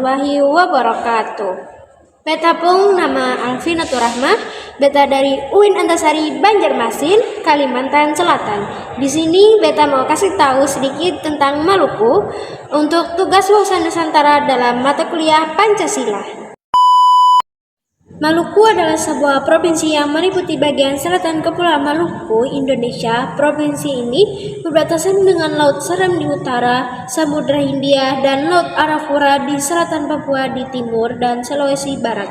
warahmatullahi wabarakatuh. Beta pun nama Alvinatur Rahmah, beta dari UIN Antasari Banjarmasin, Kalimantan Selatan. Di sini beta mau kasih tahu sedikit tentang Maluku untuk tugas wawasan Nusantara dalam mata kuliah Pancasila. Maluku adalah sebuah provinsi yang meliputi bagian selatan Kepulauan Maluku, Indonesia. Provinsi ini berbatasan dengan Laut Seram di utara, Samudra Hindia, dan Laut Arafura di selatan Papua di timur, dan Sulawesi Barat.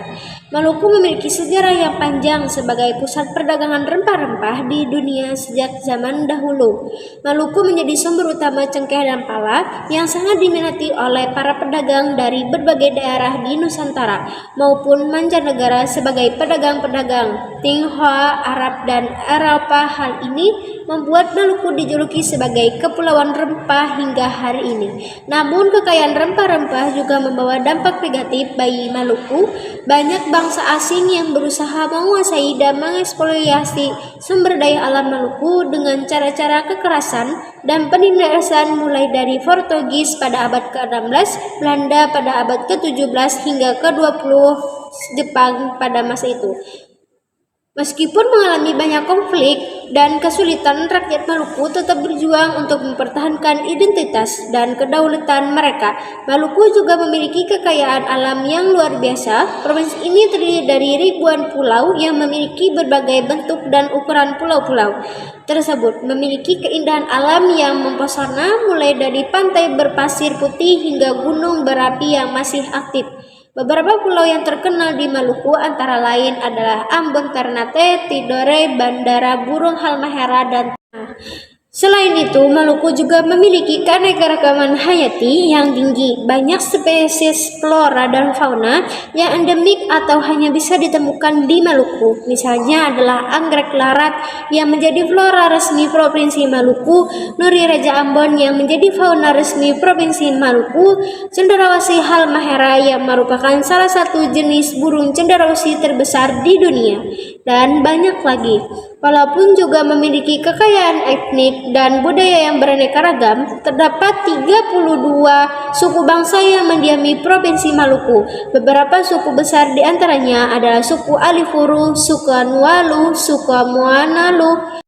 Maluku memiliki sejarah yang panjang sebagai pusat perdagangan rempah-rempah di dunia sejak zaman dahulu. Maluku menjadi sumber utama cengkeh dan pala yang sangat diminati oleh para pedagang dari berbagai daerah di Nusantara maupun mancanegara sebagai pedagang-pedagang Tionghoa, Arab, dan Eropa. Hal ini membuat Maluku dijuluki sebagai Kepulauan Rempah hingga hari ini. Namun kekayaan rempah-rempah juga membawa dampak negatif bagi Maluku. Banyak bangsa asing yang berusaha menguasai dan mengeksploitasi sumber daya alam Maluku dengan cara-cara kekerasan dan penindasan, mulai dari Portugis pada abad ke-16, Belanda pada abad ke-17 hingga ke-20 Jepang pada masa itu. Meskipun mengalami banyak konflik dan kesulitan, rakyat Maluku tetap berjuang untuk mempertahankan identitas dan kedaulatan mereka. Maluku juga memiliki kekayaan alam yang luar biasa. Provinsi ini terdiri dari ribuan pulau yang memiliki berbagai bentuk dan ukuran. Pulau-pulau tersebut memiliki keindahan alam yang mempesona, mulai dari pantai berpasir putih hingga gunung berapi yang masih aktif. Beberapa pulau yang terkenal di Maluku antara lain adalah Ambon, Ternate, Tidore, Bandara Burung Halmahera, dan Selain itu, Maluku juga memiliki keanekaragaman hayati yang tinggi. Banyak spesies flora dan fauna yang endemik atau hanya bisa ditemukan di Maluku. Misalnya adalah anggrek larat yang menjadi flora resmi Provinsi Maluku, nuri Raja Ambon yang menjadi fauna resmi Provinsi Maluku, cenderawasih halmahera yang merupakan salah satu jenis burung cenderawasih terbesar di dunia, dan banyak lagi. Walaupun juga memiliki kekayaan etnik dan budaya yang beraneka ragam, terdapat 32 suku bangsa yang mendiami Provinsi Maluku. Beberapa suku besar di antaranya adalah suku Alifuru, suku Nualu, suku Muanalu,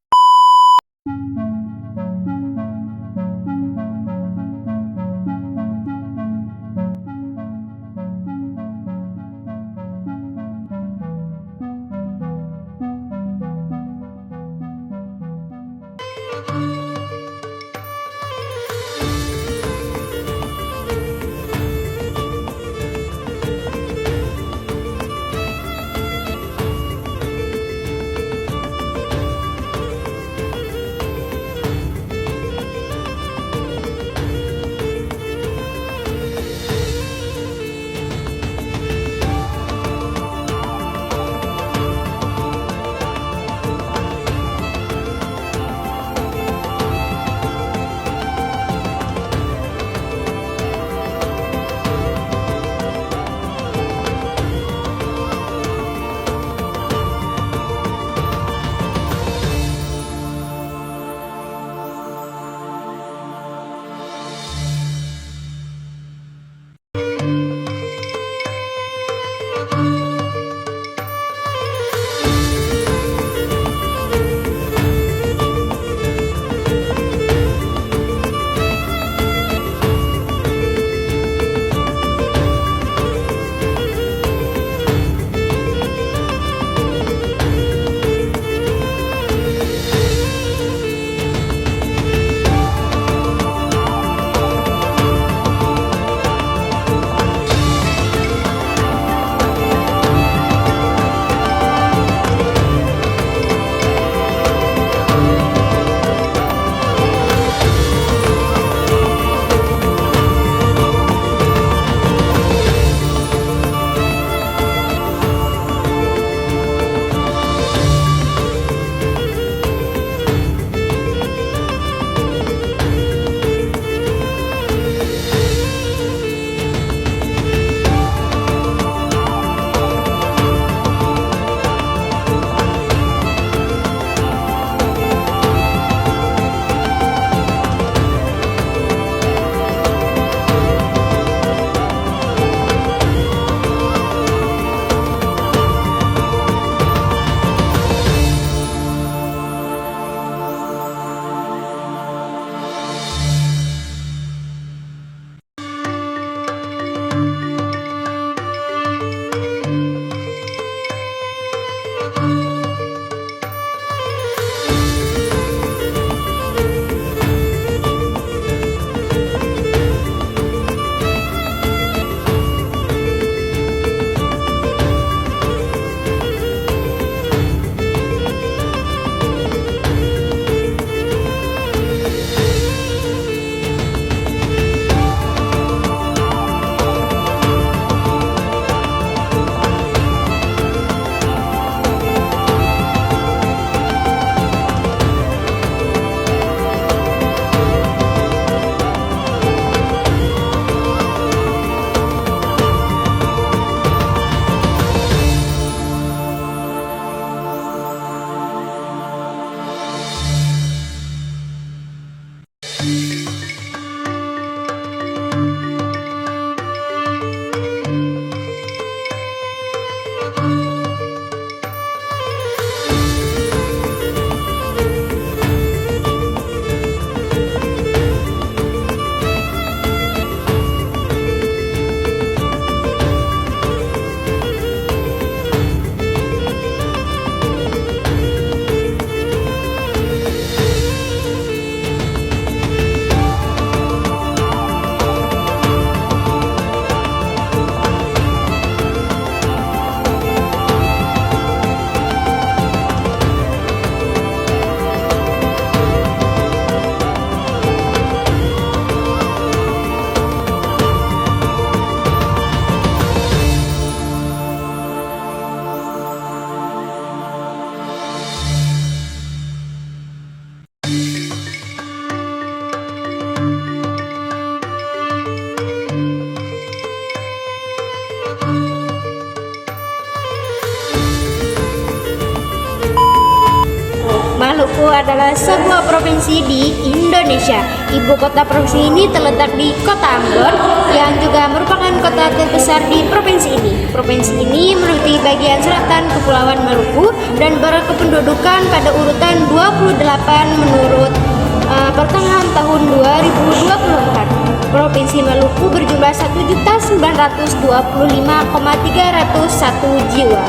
Maluku adalah sebuah provinsi di Indonesia. Ibu kota provinsi ini terletak di Kota Ambon yang juga merupakan kota terbesar di provinsi ini. Provinsi ini meliputi bagian selatan Kepulauan Maluku dan berkependudukan pada urutan 28 menurut pertengahan tahun 2024. Provinsi Maluku berjumlah 1.925.301 jiwa.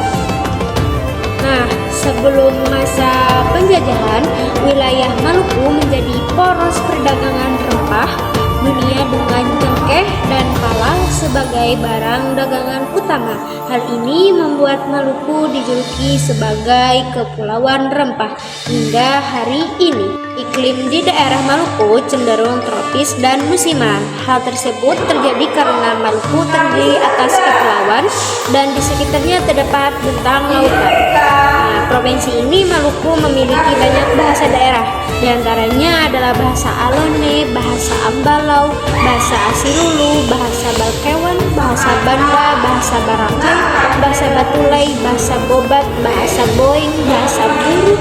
Nah, sebelum masa penjajahan, wilayah Maluku menjadi poros perdagangan rempah dunia dengan cengkeh dan pala sebagai barang dagangan utama. Hal ini membuat Maluku dijuluki sebagai Kepulauan Rempah hingga hari ini. Iklim di daerah Maluku cenderung tropis dan musiman. Hal tersebut terjadi karena Maluku terdiri atas kepulauan dan di sekitarnya terdapat bentang lautan. Nah, provinsi ini Maluku memiliki banyak bahasa daerah. Di antaranya adalah bahasa Alone, bahasa Ambalau, bahasa Asilulu, bahasa Balkewan, bahasa Banda, bahasa Barangkai, bahasa Batulai, bahasa Bobat, bahasa Boing, bahasa Buru.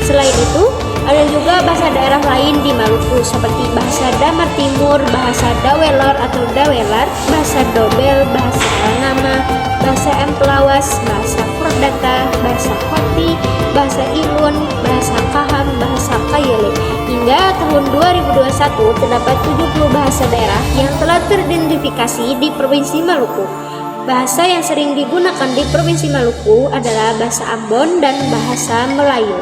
Selain itu, ada juga bahasa daerah lain di Maluku seperti bahasa Damar Timur, bahasa Dawelor atau Dawelar, bahasa Dobel, bahasa Lanama, bahasa Empelawas, bahasa Perdata, bahasa Koti, bahasa Ilun, bahasa Kaham, bahasa Kayele. Hingga tahun 2021 terdapat 70 bahasa daerah yang telah teridentifikasi di Provinsi Maluku. Bahasa yang sering digunakan di Provinsi Maluku adalah bahasa Ambon dan bahasa Melayu.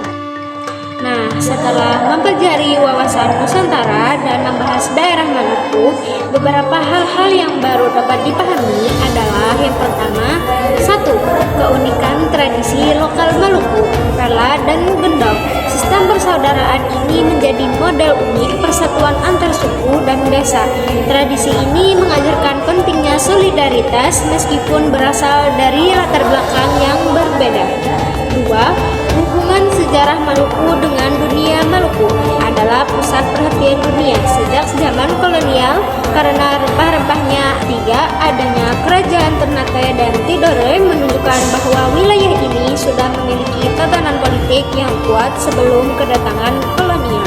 Nah, setelah mempelajari wawasan Nusantara dan membahas daerah Maluku, beberapa hal-hal yang baru dapat dipahami adalah yang pertama, 1. Keunikan tradisi lokal Maluku, Pela dan Gendong. Sistem persaudaraan ini menjadi model unik persatuan antar suku dan desa. Tradisi ini mengajarkan pentingnya solidaritas meskipun berasal dari latar belakang yang berbeda. 2. Hubungan sejarah Maluku dengan dunia. Maluku adalah pusat perhatian dunia sejak zaman kolonial karena rempah-rempahnya. 3. Adanya kerajaan Ternate dan Tidore menunjukkan bahwa wilayah ini sudah memiliki tatanan politik yang kuat sebelum kedatangan kolonial.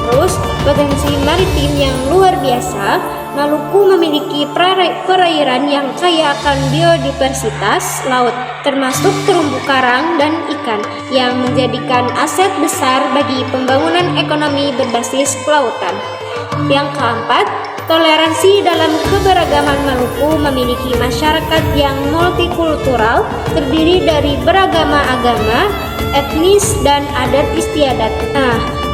Terus, potensi maritim yang luar biasa. Maluku memiliki perairan yang kaya akan biodiversitas laut, termasuk terumbu karang dan ikan, yang menjadikan aset besar bagi pembangunan ekonomi berbasis kelautan. Yang keempat, toleransi dalam keberagaman. Maluku memiliki masyarakat yang multikultural, terdiri dari beragam agama, etnis, dan adat istiadat.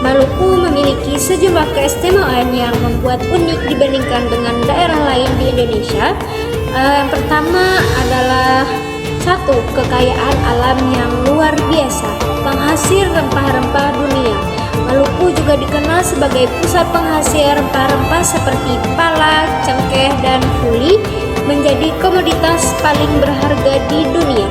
Maluku memiliki sejumlah keistimewaan yang membuat unik dibandingkan dengan daerah lain di Indonesia. Yang pertama adalah 1. Kekayaan alam yang luar biasa, penghasil rempah-rempah dunia. Maluku juga dikenal sebagai pusat penghasil rempah-rempah seperti pala, cengkeh, dan fuli, menjadi komoditas paling berharga di dunia.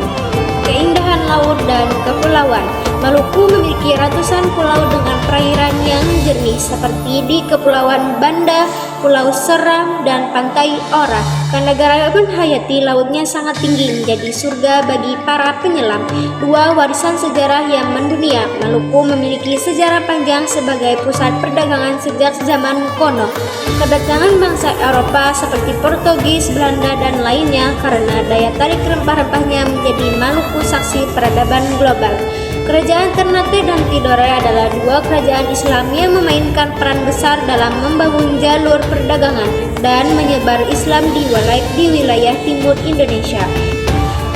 Keindahan laut dan kepulauan. Maluku memiliki ratusan pulau dengan perairan yang jernih seperti di Kepulauan Banda, Pulau Seram, dan Pantai Ora. Keanekaragaman hayati lautnya sangat tinggi, menjadi surga bagi para penyelam. Dua warisan sejarah yang mendunia. Maluku memiliki sejarah panjang sebagai pusat perdagangan sejak zaman kuno. Kedatangan bangsa Eropa seperti Portugis, Belanda, dan lainnya karena daya tarik rempah-rempahnya menjadi Maluku saksi peradaban global. Kerajaan Ternate dan Tidore adalah dua kerajaan Islam yang memainkan peran besar dalam membangun jalur perdagangan dan menyebar Islam di wilayah timur Indonesia.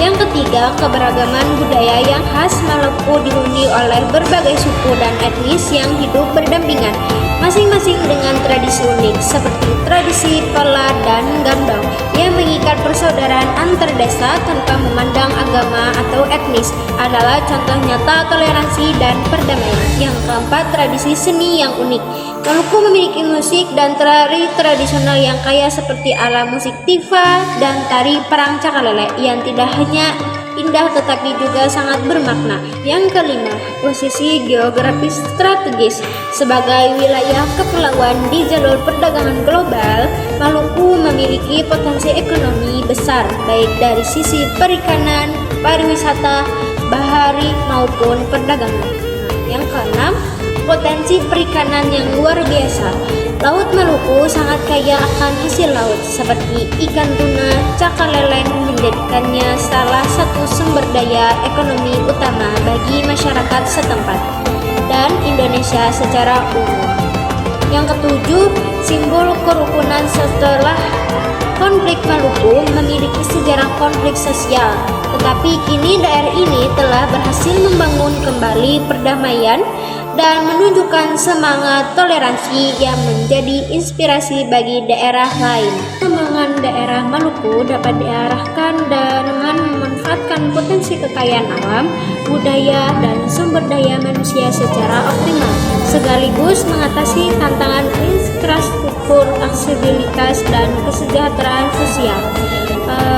Yang ketiga, keberagaman budaya yang khas Maluku dihuni oleh berbagai suku dan etnis yang hidup berdampingan, masing-masing dengan tradisi unik seperti tradisi Tola dan Gambang yang mengikat persaudaraan antar desa tanpa memandang agama atau etnis, adalah contoh nyata toleransi dan perdamaian. Yang keempat, tradisi seni yang unik. Maluku memiliki musik dan tari tradisional yang kaya seperti ala musik tifa dan tari perang cakalele yang tidak hanya indah tetapi juga sangat bermakna. Yang kelima, posisi geografis strategis. Sebagai wilayah kepulauan di jalur perdagangan global, Maluku memiliki potensi ekonomi besar baik dari sisi perikanan, pariwisata, bahari maupun perdagangan. Yang keenam, potensi perikanan yang luar biasa. Laut Maluku sangat kaya akan hasil laut seperti ikan tuna, cakalele menjadikannya salah satu sumber daya ekonomi utama bagi masyarakat setempat dan Indonesia secara umum. Yang ketujuh, simbol kerukunan. Setelah konflik, Maluku memiliki sejarah konflik sosial, tetapi kini daerah ini telah berhasil membangun kembali perdamaian dan menunjukkan semangat toleransi yang menjadi inspirasi bagi daerah lain. Pengembangan daerah Maluku dapat diarahkan dengan memanfaatkan potensi kekayaan alam, budaya, dan sumber daya manusia secara optimal, sekaligus mengatasi tantangan infrastruktur, aksesibilitas, dan kesejahteraan sosial.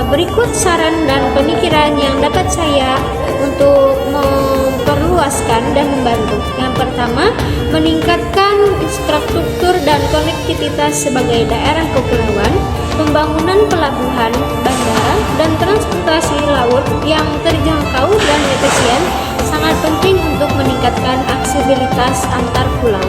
Berikut saran dan pemikiran yang dapat saya untuk memperluaskan dan membantu. Yang pertama, meningkatkan infrastruktur dan konektivitas sebagai daerah kepulauan, pembangunan pelabuhan, bandara, dan transportasi laut yang terjangkau dan efisien sangat penting untuk meningkatkan aksesibilitas antar pulau.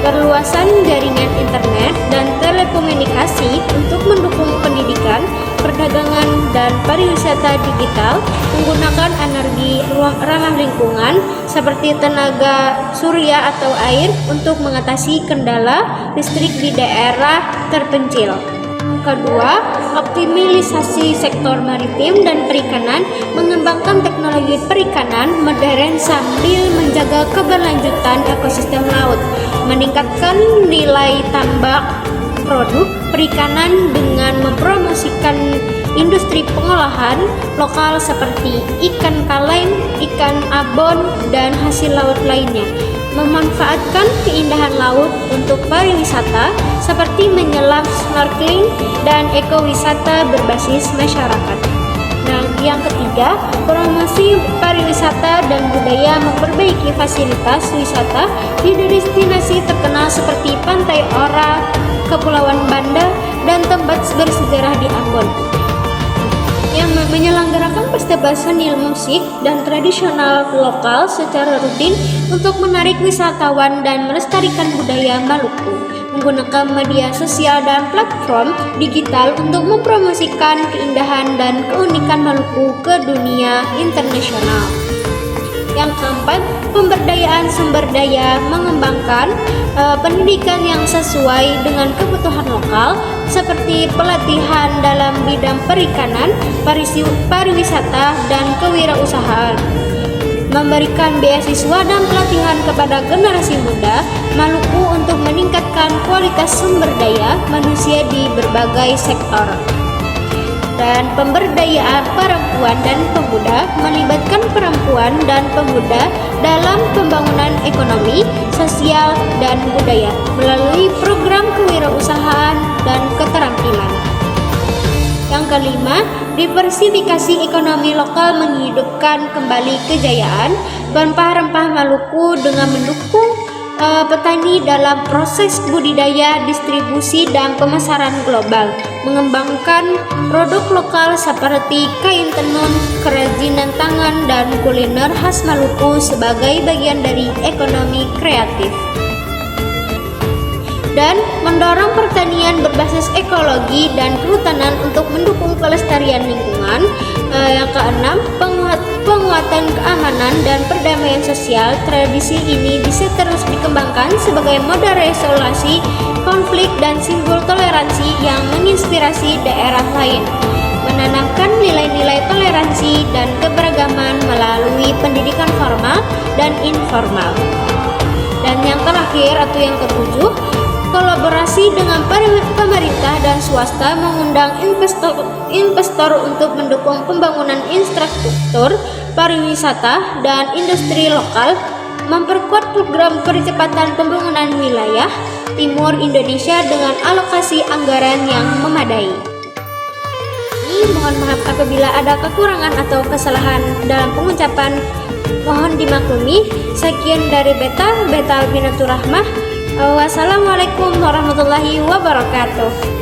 Perluasan jaringan internet dan telekomunikasi untuk mendukung pendidikan, perdagangan, dan pariwisata digital menggunakan energi ramah lingkungan seperti tenaga surya atau air untuk mengatasi kendala listrik di daerah terpencil. Kedua, optimalisasi sektor maritim dan perikanan, mengembangkan teknologi perikanan modern sambil menjaga keberlanjutan ekosistem laut, meningkatkan nilai tambah produk perikanan dengan mempromosikan industri pengolahan lokal seperti ikan kaleng, ikan abon, dan hasil laut lainnya, memanfaatkan keindahan laut untuk pariwisata seperti menyelam, snorkeling, dan ekowisata berbasis masyarakat. Nah, yang ketiga, promosi pariwisata dan budaya, memperbaiki fasilitas wisata di destinasi terkenal seperti Pantai Ora, Kepulauan Banda, dan tempat bersejarah di Ambon. Yang menyelenggarakan festival seni musik dan tradisional lokal secara rutin untuk menarik wisatawan dan melestarikan budaya Maluku, menggunakan media sosial dan platform digital untuk mempromosikan keindahan dan keunikan Maluku ke dunia internasional. Yang keempat, pemberdayaan sumber daya, mengembangkan pendidikan yang sesuai dengan kebutuhan lokal seperti pelatihan dalam bidang perikanan, pariwisata, dan kewirausahaan. Memberikan beasiswa dan pelatihan kepada generasi muda Maluku untuk meningkatkan kualitas sumber daya manusia di berbagai sektor. Dan pemberdayaan perempuan dan pemuda, melibatkan perempuan dan pemuda dalam pembangunan ekonomi, sosial, dan budaya melalui program kewirausahaan dan keterampilan. Yang kelima, diversifikasi ekonomi lokal, menghidupkan kembali kejayaan rempah-rempah Maluku dengan mendukung petani dalam proses budidaya, distribusi, dan pemasaran global, mengembangkan produk lokal seperti kain tenun, kerajinan tangan, dan kuliner khas Maluku sebagai bagian dari ekonomi kreatif. Dan mendorong pertanian berbasis ekologi dan kehutanan untuk mendukung kelestarian lingkungan. Yang keenam, penguatan keamanan dan perdamaian sosial. Tradisi ini bisa terus dikembangkan sebagai moda resolusi konflik dan simbol toleransi yang menginspirasi daerah lain, menanamkan nilai-nilai toleransi dan keberagaman melalui pendidikan formal dan informal. Dan yang terakhir atau yang ketujuh, kolaborasi dengan pemerintah dan swasta mengundang investor untuk mendukung pembangunan infrastruktur pariwisata dan industri lokal, memperkuat program percepatan pembangunan wilayah timur Indonesia dengan alokasi anggaran yang memadai. Mohon maaf apabila ada kekurangan atau kesalahan dalam pengucapan, mohon dimaklumi. Sekian dari Beta Binatur Rahmah. Wassalamualaikum warahmatullahi wabarakatuh.